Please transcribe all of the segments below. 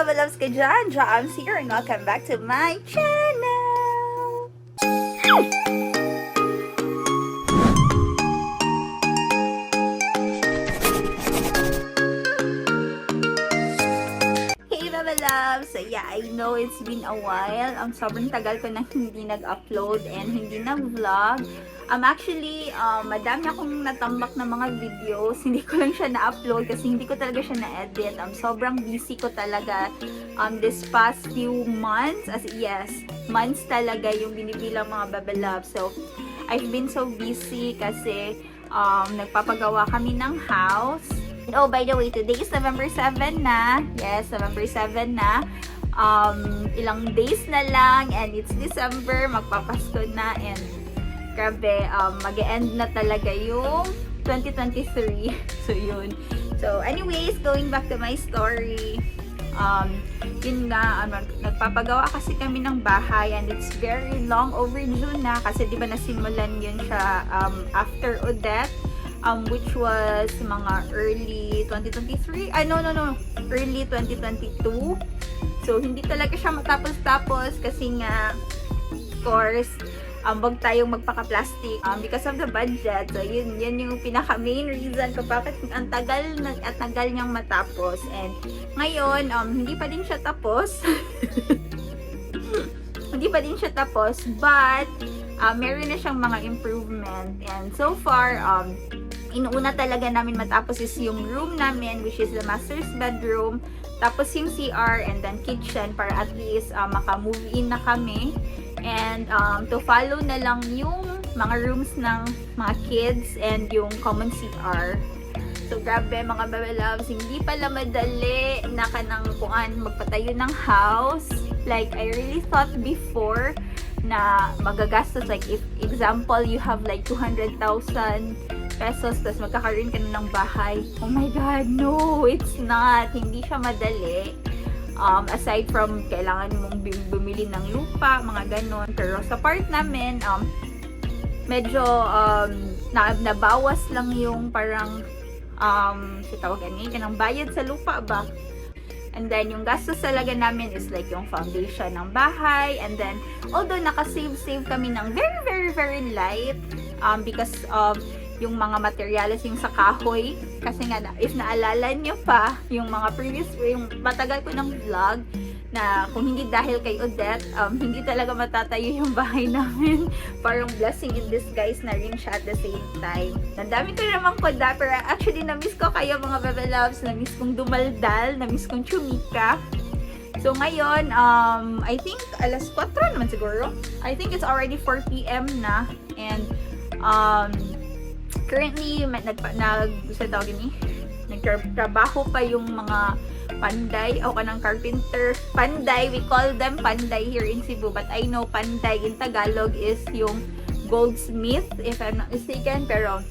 Baba Loves ka dyan! Jams here and welcome back to my channel! Hey Baba Loves! So yeah, I know it's been a while. Sobrang tagal ko na hindi nag-upload and hindi nag-vlog. Actually, madami akong natambak na mga videos. Hindi ko lang siya na-upload kasi hindi ko talaga siya na-edit. Sobrang busy ko talaga this past few months. Months talaga yung binibilang mga Baba Love. So, I've been so busy kasi nagpapagawa kami ng house. And, oh, by the way, today is November 7 na. Yes, November 7 na. Ilang days na lang and it's December. Magpapasko na and grabe, mag-e-end na talaga yung 2023. So, yun. So, anyways, going back to my story. Yun nga, nagpapagawa kasi kami ng bahay and it's very long overdue na kasi di ba nasimulan yun siya after Odette, which was mga early 2023. Early 2022. So, hindi talaga siya matapos-tapos kasi nga, of course, wag tayong magpaka-plastic because of the budget. So, yan yung pinaka-main reason kung bakit ang tagal niyang matapos. And ngayon, hindi pa din siya tapos. Hindi pa din siya tapos, but meron na siyang mga improvement. And so far, inuuna talaga namin matapos is yung room namin, which is the master's bedroom. Tapos yung CR and then kitchen para at least maka-move in na kami. And to follow na lang yung mga rooms ng mga kids and yung common CR. So grabe mga Baba Loves, hindi pala madali na kanang magpatayo ng house. Like I really thought before na magagastos, like if example you have like 200,000 pesos tapos magkakaroon ka na ng bahay. Oh my god, no, it's not. Hindi siya madali. Aside from kailangan mong bumili ng lupa, mga ganon. Pero sa part namin, medyo nabawas lang yung parang kanang bayad sa lupa ba. And then yung gastos talaga namin is like yung foundation ng bahay. And then although naka-save kami ng very very very light because of yung mga materials, yung sa kahoy. Kasi nga, if naalala nyo pa, yung mga yung matagal ko ng vlog, na kung hindi dahil kay Odette, hindi talaga matatayo yung bahay namin. Parang blessing in disguise na rin siya at the same time. Nandami ko naman kuda, pero actually, na-miss ko kayo mga Baba Loves, na-miss kong dumaldal, na-miss kong chumika. So ngayon, I think alas 4 naman siguro. I think it's already 4 PM na. And, currently, nagtrabaho pa yung mga panday o kanang carpenter. Panday, we call them panday here in Cebu, but I know panday in Tagalog is yung goldsmith, if I'm not mistaken, pero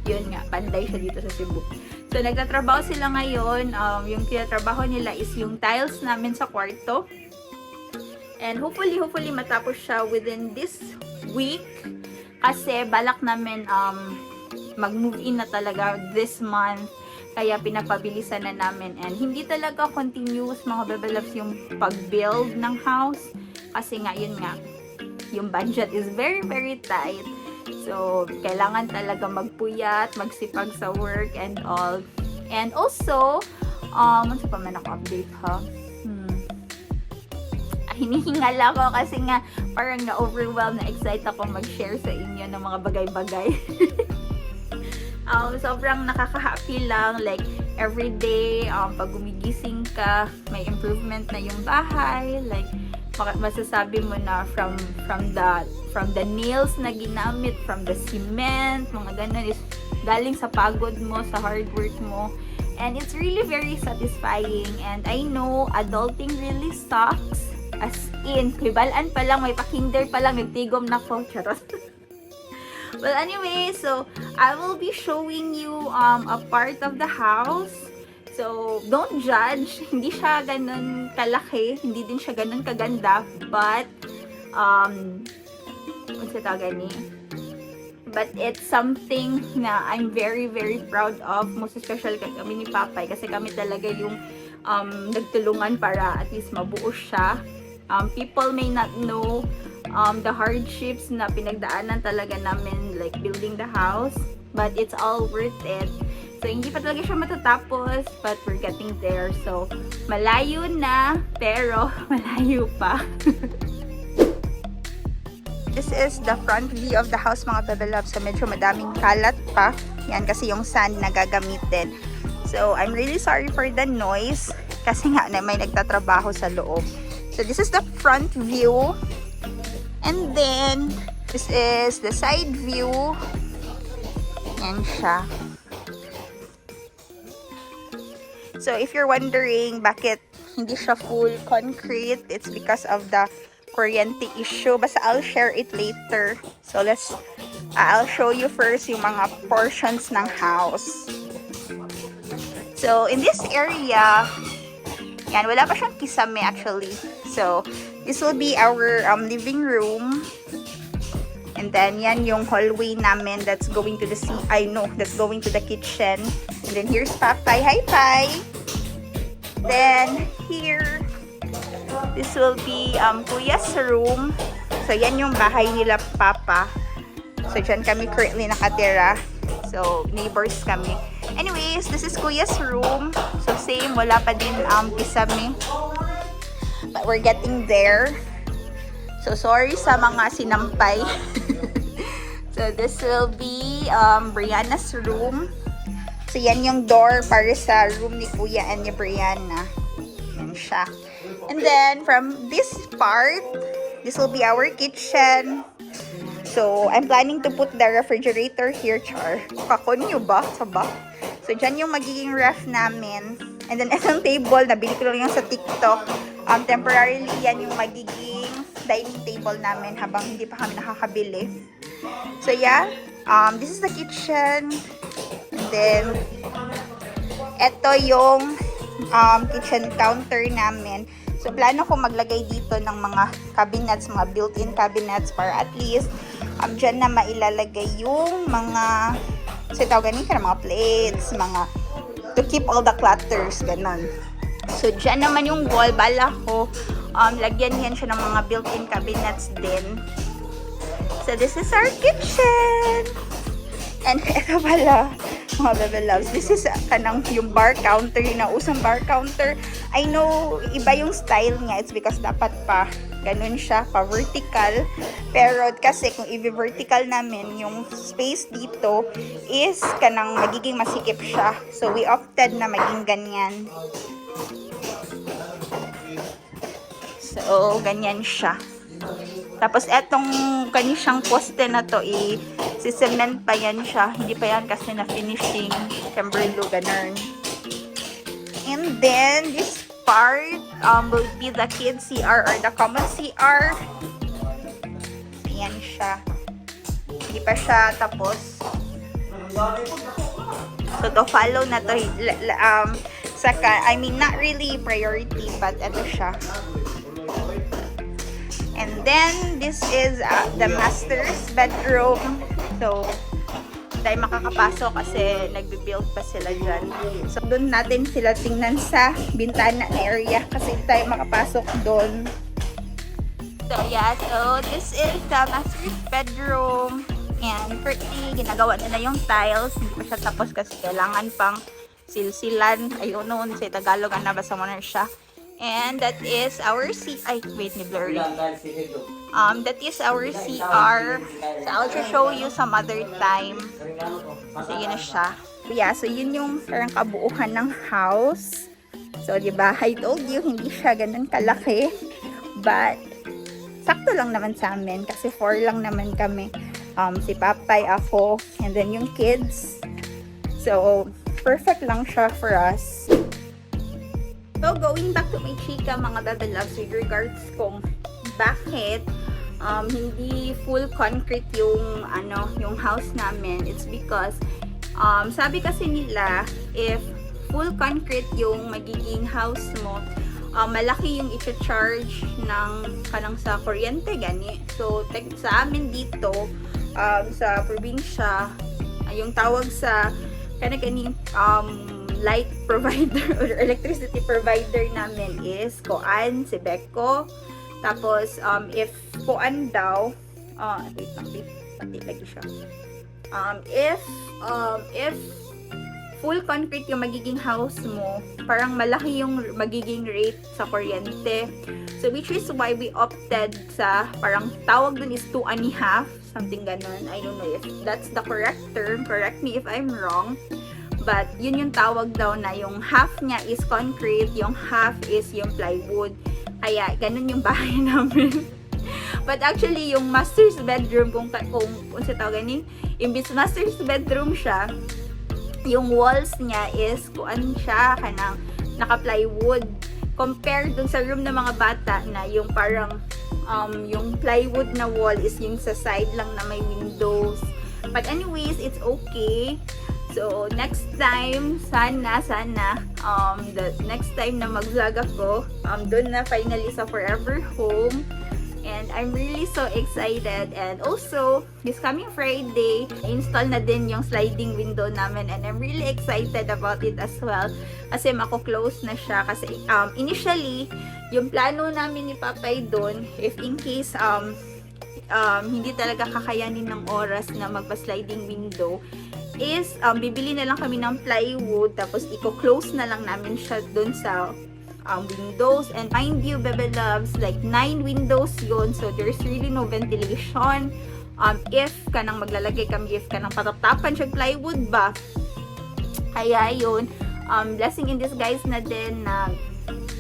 yun nga, panday siya dito sa Cebu. So, nagtatrabaho sila ngayon. Yung tinatrabaho nila is yung tiles namin sa kwarto. And hopefully matapos siya within this week. Kasi balak namin mag-move in na talaga this month. Kaya pinapabilisan na namin. And hindi talaga continuous mga Baba Loves yung pag-build ng house. Kasi nga, yun nga, yung budget is very, very tight. So, kailangan talaga magpuyat, magsipag sa work and all. And also, ano pa man ako update ha? Hinihingal ako kasi nga parang na-overwhelm, na-excite ako mag-share sa inyo ng mga bagay-bagay. Sobrang nakaka-happy lang, like everyday, pag gumigising ka, may improvement na yung bahay, like masasabi mo na from the nails na ginamit, from the cement, mga ganun is galing sa pagod mo, sa hard work mo. And it's really very satisfying. And I know adulting really sucks. As in, kibalaan pa lang, may pa-kinder pa lang, nagtigom na ko. Charot. Well, anyway, so, I will be showing you a part of the house. So, don't judge. Hindi siya ganun kalaki. Hindi din siya ganun kaganda. But, what's it gani? But it's something na I'm very, very proud of. Most especially kami ni Papay. Kasi kami talaga yung nagtulungan para at least mabuo siya. People may not know the hardships na pinagdaanan talaga namin like building the house, but it's all worth it. So, hindi pa talaga siya matatapos, but we're getting there. So, malayo na, pero malayo pa. This is the front view of the house, mga bebe loves. So, medyo madaming kalat pa. Yan, kasi yung sand na gagamitin. So, I'm really sorry for the noise. Kasi nga, may nagtatrabaho sa loob. So, this is the front view. And then, this is the side view. Yan siya. So, if you're wondering bakit hindi siya full concrete, it's because of the kuryente issue. Basta I'll share it later. So, I'll show you first yung mga portions ng house. So, in this area, yan, wala pa siyang kisame actually. So, this will be our living room. And then, yan yung hallway namin that's going to the that's going to the kitchen. And then, here's Papay. Hi, Pai! Then, here, this will be Kuya's room. So, yan yung bahay nila, Papa. So, dyan kami currently nakatira. So, neighbors kami. Anyways, this is Kuya's room. So, same, wala pa din kisame. But we're getting there. So, sorry sa mga sinampay. So, this will be Brianna's room. So, yan yung door para sa room ni Kuya and ni Brianna. Yan siya. And then, from this part, this will be our kitchen. So, I'm planning to put the refrigerator here, Char. Kakon nyo ba? Saba? So, dyan yung magiging ref namin. And then, itong table, nabili ko lang yung sa TikTok. Temporarily, yan yung magiging dining table namin habang hindi pa kami nakakabili. So, yeah. This is the kitchen. And then, ito yung kitchen counter namin. So, plano ko maglagay dito ng mga cabinets, mga built-in cabinets para at least dyan na mailalagay yung mga ganun ka na, mga plates, mga to keep all the clutters, ganun. So, dyan naman yung wall, bala ko lagyan yan siya ng mga built-in cabinets din. So, this is our kitchen! And ito pala, mga bebe loves, this is kanang yung bar counter, yung nausang bar counter. I know, iba yung style niya. It's because dapat pa ganun siya, pa vertical. Pero kasi kung i-vertical namin, yung space dito is kanang magiging masikip siya. So, we opted na maging ganyan. So, ganyan siya. Tapos, etong kanisyang poste na to, si-cement pa yan siya. Hindi pa yan kasi na-finishing. Camberlo, ganun. And then, this part will be the kids CR or the common CR. Ayan siya. Hindi pa siya tapos. So, to follow na to. I mean, not really priority, but ito siya. And then, this is the master's bedroom. So, tayo makakapasok kasi nagbe-build pa sila dyan. So, doon natin sila tingnan sa bintana na area kasi tayo makapasok doon. So, yeah. So, this is the master's bedroom. And currently, ginagawa na yung tiles. Hindi pa siya tapos kasi kailangan pang silsilan. Ayun noon, sa Tagalog, nabasa mo na siya. And that is our wait, ni blurry. That is our CR. So, I'll just show you some other time. So, yun na siya. Yeah, so yun yung parang kabuuhan ng house. So, diba, I told you, hindi siya ganun kalaki. But, sakto lang naman sa amin. Kasi 4 lang naman kami. Si Papay, ako, and then yung kids. So, perfect lang siya for us. So, going back to my chika, mga bebe loves, with regards kung bakit hindi full concrete yung yung house namin. It's because sabi kasi nila, if full concrete yung magiging house mo, malaki yung i-charge ng kanang sa kuryente gani. So, sa amin dito, sa probinsya, yung tawag sa kanang light provider or electricity provider namin is Koan, si Beko. Tapos, if Koan daw, wait lang, pati lagi siya. If full concrete yung magiging house mo, parang malaki yung magiging rate sa kuryente. So, which is why we opted sa, parang tawag dun is 2.5, something ganun. I don't know if that's the correct term. Correct me if I'm wrong. But, yun yung tawag daw na yung half niya is concrete, yung half is yung plywood. Kaya, ganun yung bahay namin. But actually, yung master's bedroom, kung sa tawag ni, imbis master's bedroom siya, yung walls niya is kuan siya kanang naka-plywood compared dun sa room ng mga bata na yung parang yung plywood na wall is yung sa side lang na may windows. But anyways, it's okay. So next time sana the next time na mag-vlog ako dun na finally sa Forever Home. And I'm really so excited. And also, this coming Friday, install na din yung sliding window namin. And I'm really excited about it as well. Kasi mako-close na siya. Kasi initially, yung plano namin ni Papay doon, if in case hindi talaga kakayanin ng oras na magpa-sliding window, is bibili na lang kami ng plywood. Tapos, i-close na lang namin siya doon sa windows. And mind you, Bebe Loves, like 9 windows yun, so there's really no ventilation. If kanang maglalagay kami, if kanang patatapan siya plywood ba, kaya yun, blessing in disguise na din na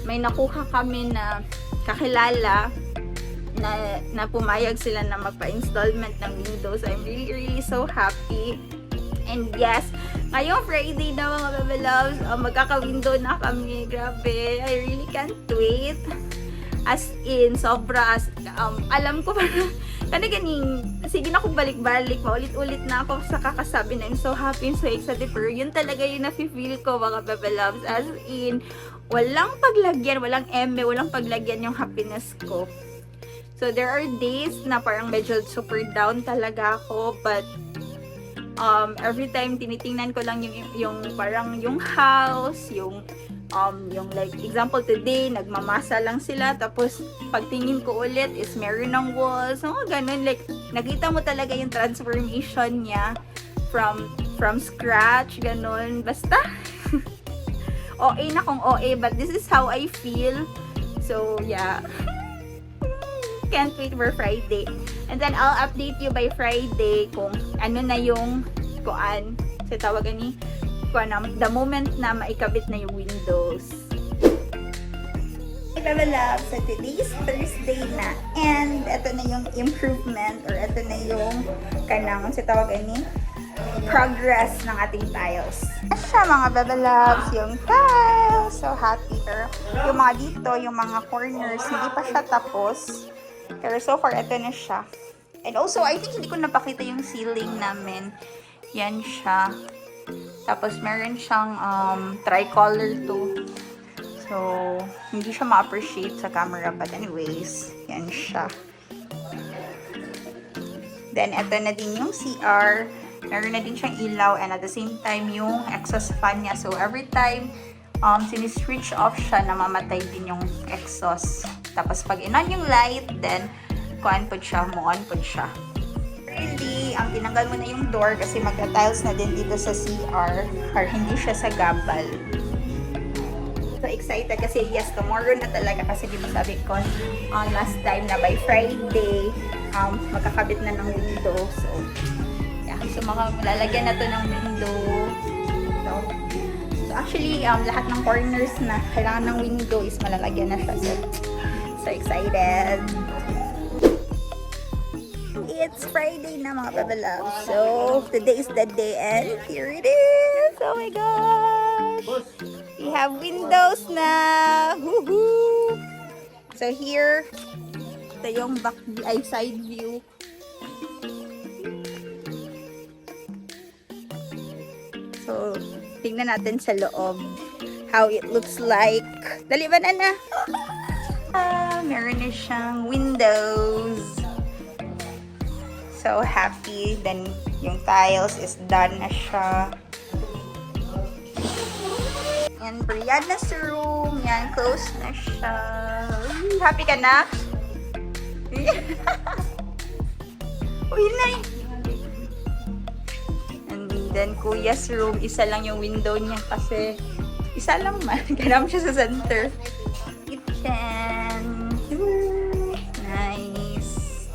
may nakuha kami na kakilala na pumayag sila na magpa-installment ng windows. I'm really so happy. And yes, ngayong Friday na mga Bebe Loves, magkaka-window na kami. Grabe, I really can't wait. As in, sobra. Alam ko parang, sige na akong balik-balik, maulit-ulit na ako sa kakasabi na I'm so happy, I'm so excited. Pero yun talaga yung nafe-feel ko mga Bebe Loves. As in, walang paglagyan, walang eme, walang paglagyan yung happiness ko. So, there are days na parang medyo super down talaga ako, but every time tinitingnan ko lang yung parang yung house, yung like example today nagmamasa lang sila, tapos pagtingin ko ulit is meron ng walls, ganun, like nakita mo talaga yung transformation niya from scratch, ganun, basta OA na kung OA, but this is how I feel. So yeah, can't wait for Friday. And then, I'll update you by Friday kung ano na yung kuan. So, tawagan ni kuan, the moment na maikabit na yung windows. Hey, Bebe Love, so today is Thursday na. And, ito na yung improvement or ito na yung kanang, so tawagan ni progress ng ating tiles. Siya mga Bebe Loves, yung tiles. So, happy. Pero, yung mga dito, yung mga corners, hindi pa siya tapos. Pero so far, ito na siya. And also, I think hindi ko napakita yung ceiling namin. Yan siya. Tapos, meron siyang tricolor too. So, hindi siya ma-appreciate sa camera. But anyways, yan siya. Then, ito na din yung CR. Meron na din siyang ilaw. And at the same time, yung exhaust fan niya. So, every time siniswitch off siya, namamatay din yung exhaust. Tapos pag inon yung light, then kuan po siya, mo-on po siya. Really, tinanggal mo na yung door kasi magka-tiles na din dito sa CR or hindi siya sa gabal. So excited kasi yes, tomorrow na talaga kasi di ba sabi ko last time na by Friday magkakabit na ng window. So yeah, so lalagyan na to ng window. So actually, lahat ng corners na kailangan ng window is malalagyan na siya. So excited! It's Friday na mga Bebe Loves. So, today is the day and here it is! Oh my gosh! We have windows na! Woohoo! So here, ito yung side view. So, tingnan natin sa loob how it looks like. Dali ba na? Meron na siyang windows. So happy. Then yung tiles is done na siya. And Brianna's room. Yan, close na siya. Happy ka na? Uy, na And then, Kuya's room, isa lang yung window niya kasi isa lang man. Ganam siya sa center. Kitchen. Nice.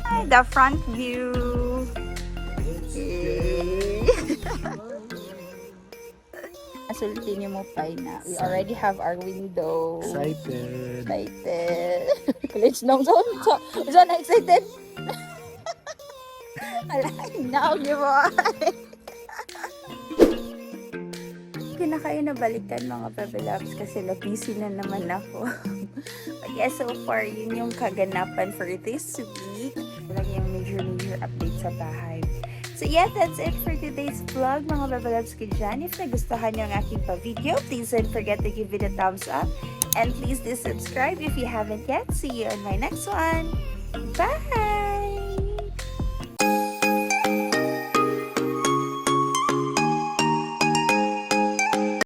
Ay, the front view. Nasulti niyo mo pa na. We already have our window. Excited. College now. So na excited. Now, you boy. Kinakain na balikan mga Bebelabs kasi busy na naman ako. But yeah, so far, yun yung kaganapan for this week. Lagi yung major update sa bahay. So yeah, that's it for today's vlog mga Bebelabs ko dyan. If nagustuhan nyo ang aking pa-video, please don't forget to give it a thumbs up. And please do subscribe if you haven't yet. See you on my next one. Bye!